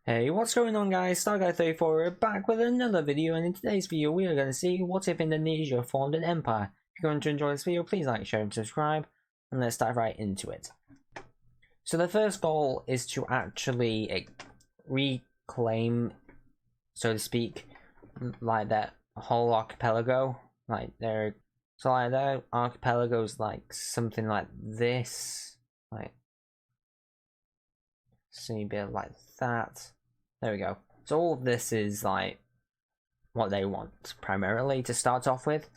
Hey, what's going on guys? StarGuy34 back with another video, and in today's video we are going to see what if Indonesia formed an empire. If you're going to enjoy this video, please like, share and subscribe, and let's dive right into it. So the first goal is to actually reclaim, so to speak, like that whole archipelago. Like their archipelago's like something like this, like see a bit like that. There we go. So all of this is like what they want primarily to start off with,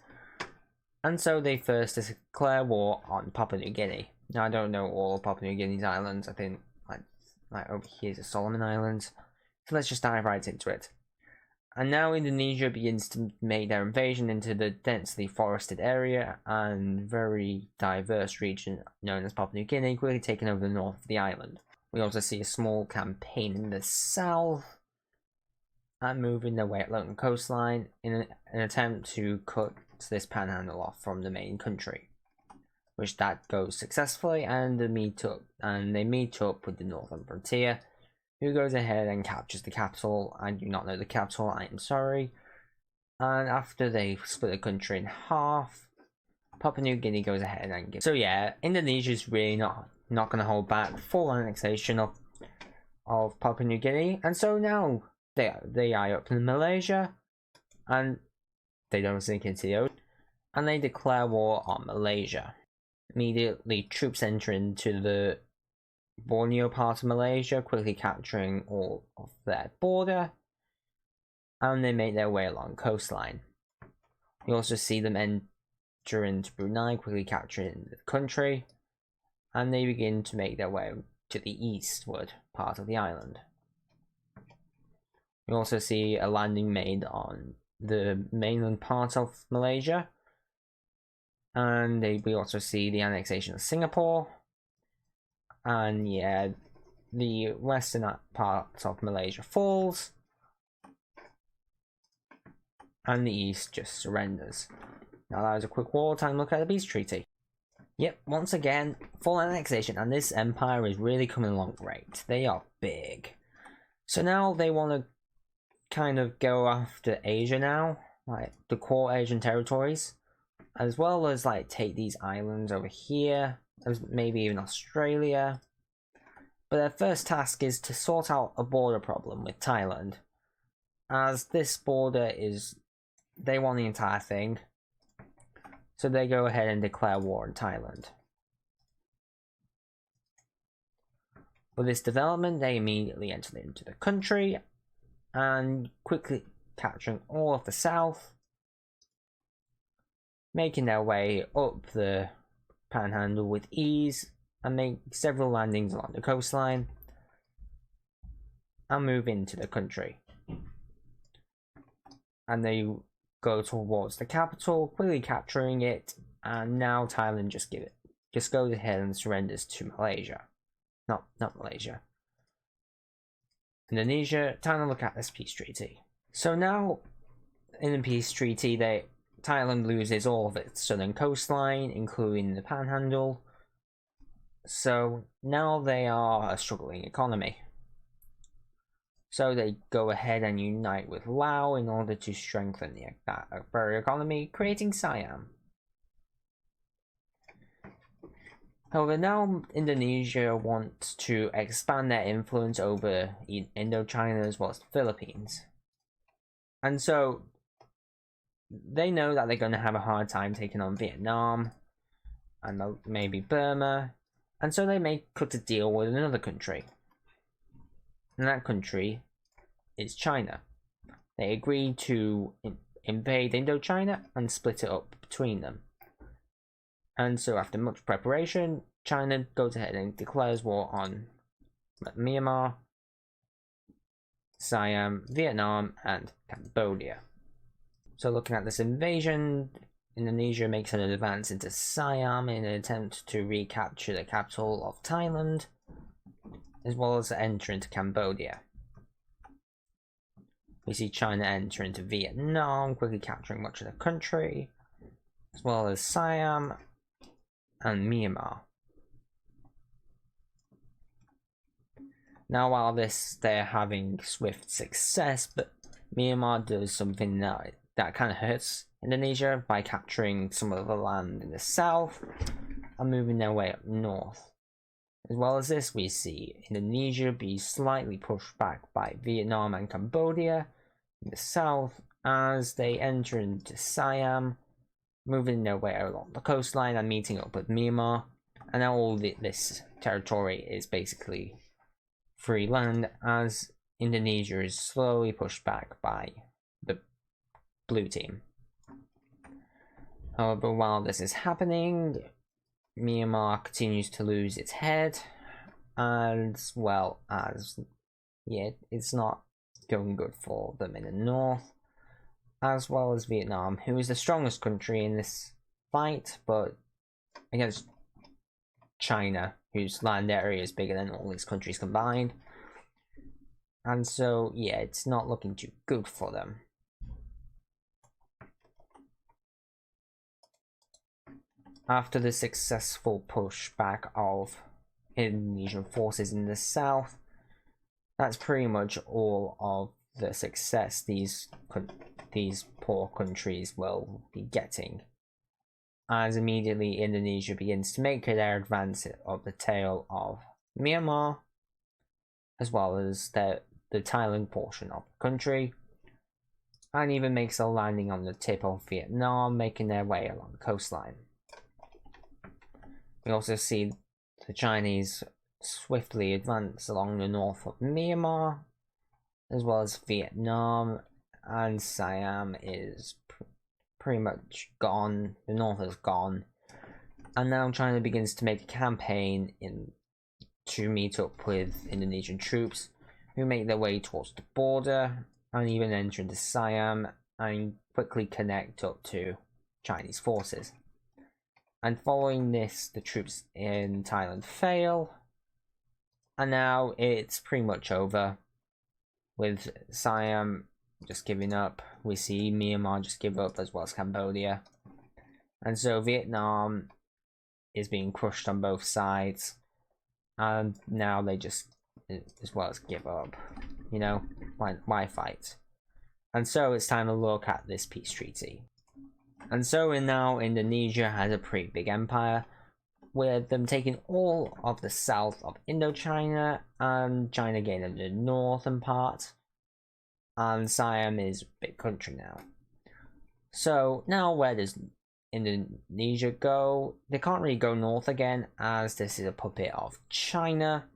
and so they first declare war on Papua New Guinea. Now I don't know all of Papua New Guinea's islands. I think like over here is the Solomon Islands. So let's just dive right into it. And now Indonesia begins to make their invasion into the densely forested area and very diverse region known as Papua New Guinea, quickly taking over the north of the island. We also see a small campaign in the south and moving their way along the coastline in an attempt to cut this panhandle off from the main country, which that goes successfully, and they meet up with the northern frontier, who goes ahead and captures the capital. I do not know the capital, I am sorry. And after they split the country in half, Papua New Guinea goes ahead and gives. So yeah, Indonesia's really not going to hold back full annexation of Papua New Guinea, and so now they eye up in Malaysia, and they don't sink into the ocean, and they declare war on Malaysia. Immediately, troops enter into the Borneo part of Malaysia, quickly capturing all of their border, and they make their way along coastline. We also see them enter into Brunei, quickly capturing the country, and they begin to make their way to the eastward part of the island. We also see a landing made on the mainland part of Malaysia, and we also see the annexation of Singapore, and yeah, the western part of Malaysia falls, and the east just surrenders. Now that was a quick wartime look at the peace treaty. Yep, once again, full annexation, and this empire is really coming along great. They are big. So now they want to kind of go after Asia now, like the core Asian territories, as well as like take these islands over here, as maybe even Australia. But their first task is to sort out a border problem with Thailand, as this border is, they want the entire thing. So they go ahead and declare war on Thailand. With this development, they immediately enter into the country and quickly capturing all of the south, making their way up the panhandle with ease, and make several landings along the coastline and move into the country. And they go towards the capital, quickly capturing it, and now Thailand just goes ahead and surrenders to Malaysia. Not Malaysia. Indonesia, time to look at this peace treaty. So now, in the peace treaty, Thailand loses all of its southern coastline, including the panhandle. So now they are a struggling economy. So they go ahead and unite with Laos in order to strengthen that very economy, creating Siam. However, now Indonesia wants to expand their influence over Indochina as well as the Philippines. And so they know that they're going to have a hard time taking on Vietnam and maybe Burma. And so they may cut a deal with another country. And that country is China. They agreed to invade Indochina and split it up between them. And so after much preparation, China goes ahead and declares war on Myanmar, Siam, Vietnam, and Cambodia. So looking at this invasion, Indonesia makes an advance into Siam in an attempt to recapture the capital of Thailand, as well as enter into Cambodia. We see China enter into Vietnam, quickly capturing much of the country, as well as Siam and Myanmar. Now, while they're having swift success, but Myanmar does something that kind of hurts Indonesia by capturing some of the land in the south and moving their way up north. As well as this, we see Indonesia be slightly pushed back by Vietnam and Cambodia in the south as they enter into Siam, moving their way along the coastline and meeting up with Myanmar. And now all this territory is basically free land as Indonesia is slowly pushed back by the blue team. However, while this is happening, Myanmar continues to lose its head, as well as, yeah, it's not going good for them in the north, as well as Vietnam, who is the strongest country in this fight, but against China, whose land area is bigger than all these countries combined. And so, yeah, it's not looking too good for them. After the successful pushback of Indonesian forces in the south, that's pretty much all of the success these poor countries will be getting, as immediately Indonesia begins to make their advance up the tail of Myanmar, as well as the Thailand portion of the country, and even makes a landing on the tip of Vietnam, making their way along the coastline. We also see the Chinese swiftly advance along the north of Myanmar, as well as Vietnam, and Siam is pretty much gone. The north is gone, and now China begins to make a campaign to meet up with Indonesian troops, who make their way towards the border and even enter into Siam and quickly connect up to Chinese forces. And following this, the troops in Thailand fail, and now it's pretty much over, with Siam just giving up. We see Myanmar just give up, as well as Cambodia, and so Vietnam is being crushed on both sides, and now they just as well as give up. You know, why fight? And so it's time to look at this peace treaty. And so now Indonesia has a pretty big empire, with them taking all of the south of Indochina and China gaining the northern part, and Siam is a big country now. So now where does Indonesia go? They can't really go north again, as this is a puppet of China.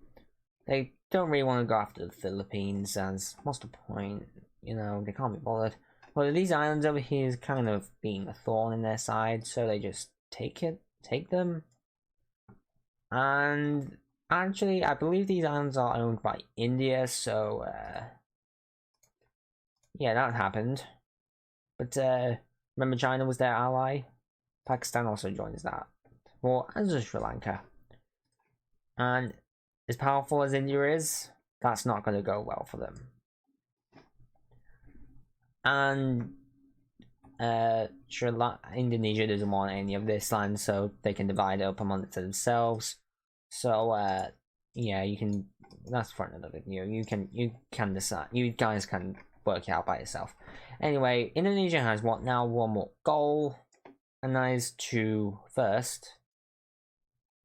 They don't really want to go after the Philippines, as what's the point? You know, they can't be bothered. Well, these islands over here is kind of being a thorn in their side, so they just take them. And actually, I believe these islands are owned by India, so yeah, that happened. But remember, China was their ally. Pakistan also joins that. Well, as does Sri Lanka. And as powerful as India is, that's not going to go well for them. And Indonesia doesn't want any of this land, so they can divide it up amongst themselves. So yeah, you can. That's for another video. You can decide. You guys can work it out by yourself. Anyway, Indonesia has one more goal, and that is to first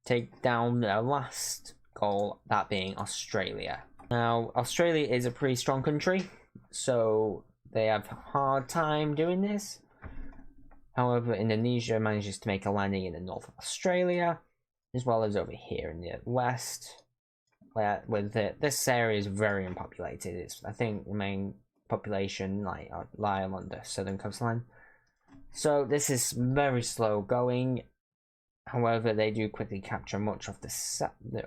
take down their last goal, that being Australia. Now, Australia is a pretty strong country, so they have a hard time doing this. However, Indonesia manages to make a landing in the north of Australia, as well as over here in the west, where this area is very unpopulated. It's, I think, the main population lie along the southern coastline. So this is very slow going. However, they do quickly capture much of the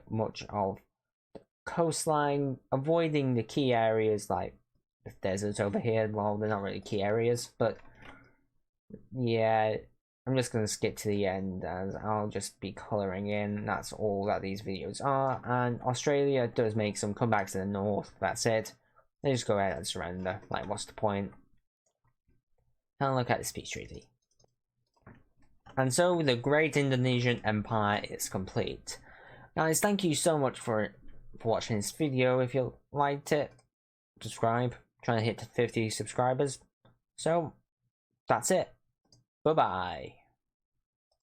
coastline, avoiding the key areas like the deserts over here. Well, they're not really key areas, but yeah, I'm just going to skip to the end, as I'll just be colouring in. That's all that these videos are. And Australia does make some comebacks to the north. That's it. They just go ahead and surrender. Like, what's the point? And look at this peace treaty. And so the great Indonesian Empire is complete. Guys, thank you so much for for watching this video. If you liked it, subscribe. Trying to hit 50 subscribers. So that's it. Bye bye.